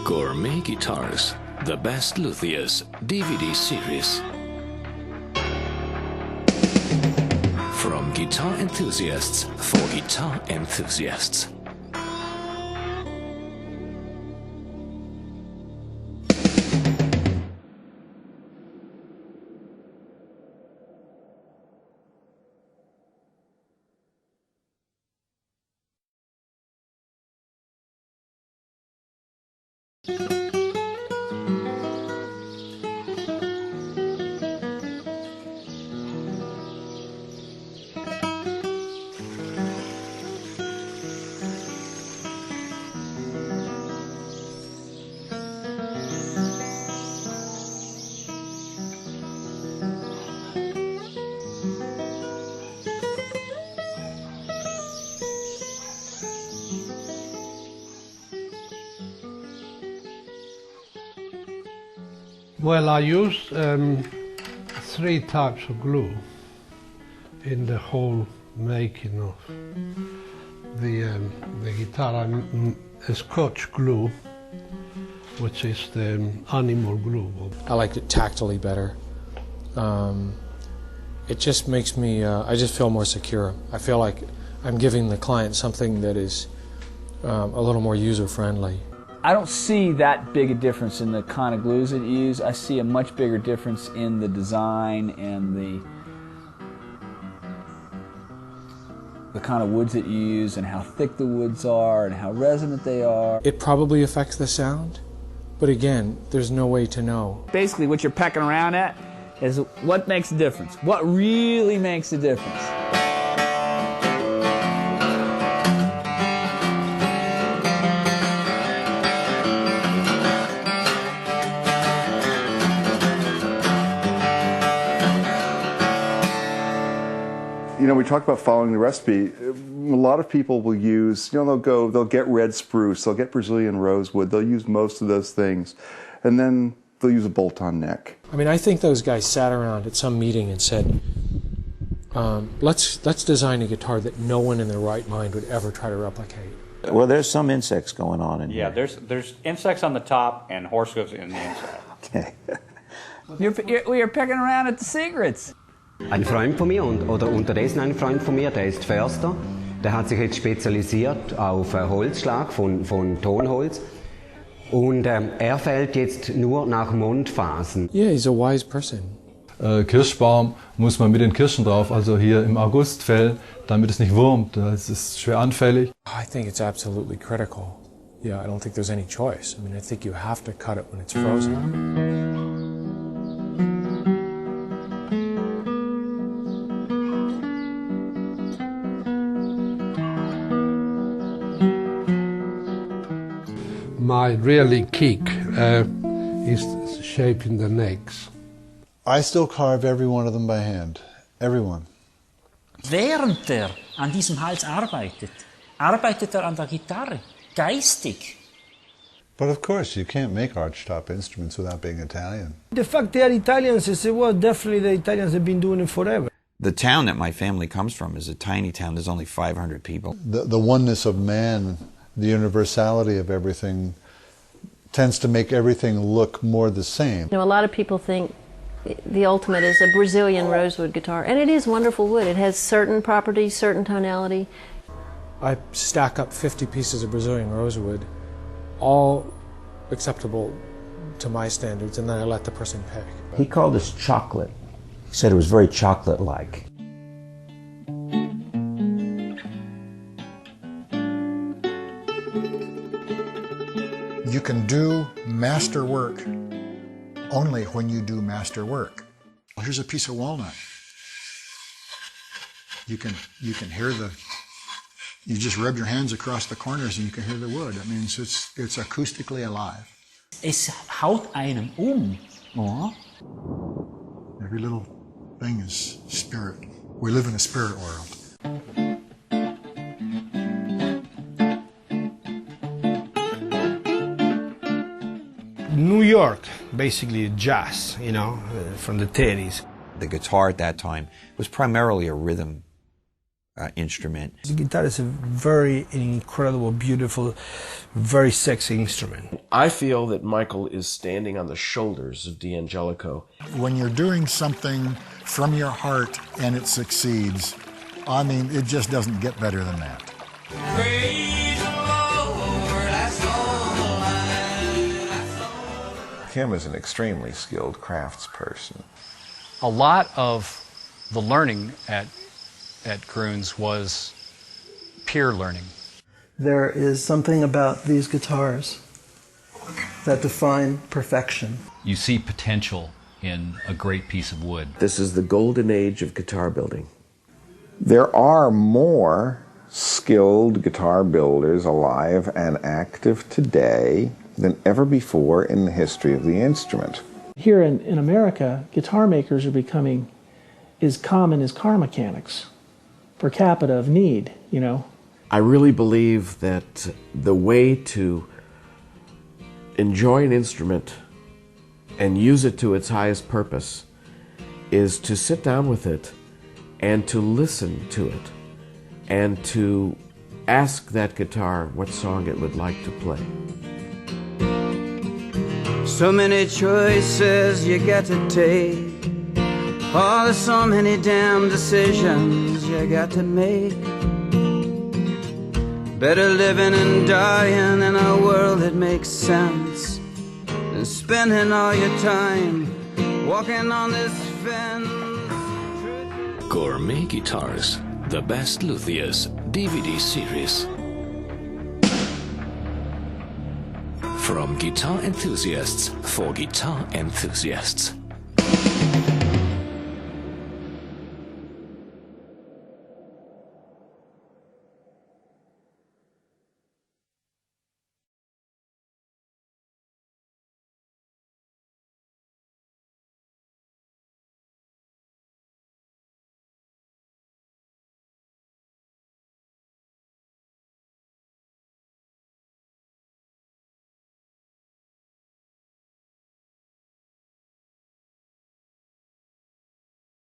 Gourmet Guitars, the best luthiers DVD series. From guitar enthusiasts for guitar enthusiasts. Well, I use 3 types of glue in the whole making of the guitar. A Scotch glue, which is the animal glue. I like it tactily better. It just makes me, I just feel more secure. I feel like I'm giving the client something that is a little more user-friendly. I don't see that big a difference in the kind of glues that you use. I see a much bigger difference in the design and the kind of woods that you use and how thick the woods are and how resonant they are. It probably affects the sound, but again, there's no way to know. Basically what you're pecking around at is what makes a difference. What really makes a difference. You know, we talk about following the recipe. A lot of people will use, you know, they'll get red spruce, they'll get Brazilian rosewood, they'll use most of those things, and then they'll use a bolt-on neck. I mean, I think those guys sat around at some meeting and said, let's design a guitar that no one in their right mind would ever try to replicate. Well, there's some insects going on in here. Yeah, there's insects on the top and horse hooves in the inside. Okay. You're pecking around at the secrets. Ein Freund von mir oder unterdessen ein Freund von mir, der ist Förster, der hat sich jetzt spezialisiert auf Holzschlag von Tonholz und er fällt jetzt nur nach Mondphasen. Yeah, he's a wise person. Kirschbaum muss man mit den Kirschen drauf, also hier im August fällen, damit es nicht wurmt, es ist schwer anfällig. I think it's absolutely critical. Yeah, I don't think there's any choice. I mean, I think you have to cut it when it's frozen. My really kick is shaping the necks. I still carve every one of them by hand. Everyone. Während an diesem Hals arbeitet an der Gitarre, geistig. But of course, you can't make archtop instruments without being Italian. The fact they are Italians is, well, definitely the Italians have been doing it forever. The town that my family comes from is a tiny town. There's only 500 people. The oneness of man, the universality of everything, tends to make everything look more the same. You know, a lot of people think the ultimate is a Brazilian rosewood guitar, and it is wonderful wood. It has certain properties, certain tonality. I stack up 50 pieces of Brazilian rosewood, all acceptable to my standards, and then I let the person pick. He called this chocolate. He said it was very chocolate-like. You can do master work only when you do master work. Well, here's a piece of walnut. You can hear you just rub your hands across the corners and you can hear the wood. That means it's acoustically alive. Es haut einem Oh? Every little thing is spirit. We live in a spirit world. New York, basically jazz, you know, from the 30s. The guitar at that time was primarily a rhythm instrument. The guitar is a very incredible, beautiful, very sexy instrument. I feel that Michael is standing on the shoulders of D'Angelico. When you're doing something from your heart and it succeeds, I mean, it just doesn't get better than that. Kim is an extremely skilled craftsperson. A lot of the learning at Grun's was peer learning. There is something about these guitars that define perfection. You see potential in a great piece of wood. This is the golden age of guitar building. There are more skilled guitar builders alive and active today than ever before in the history of the instrument. Here in America, guitar makers are becoming as common as car mechanics per capita of need, you know. I really believe that the way to enjoy an instrument and use it to its highest purpose is to sit down with it and to listen to it and to ask that guitar what song it would like to play. So many choices you got to take. Oh, there's so many damn decisions you got to make. Better living and dying in a world that makes sense than spending all your time walking on this fence. Gourmet Guitars, the best luthiers DVD series. From guitar enthusiasts for guitar enthusiasts.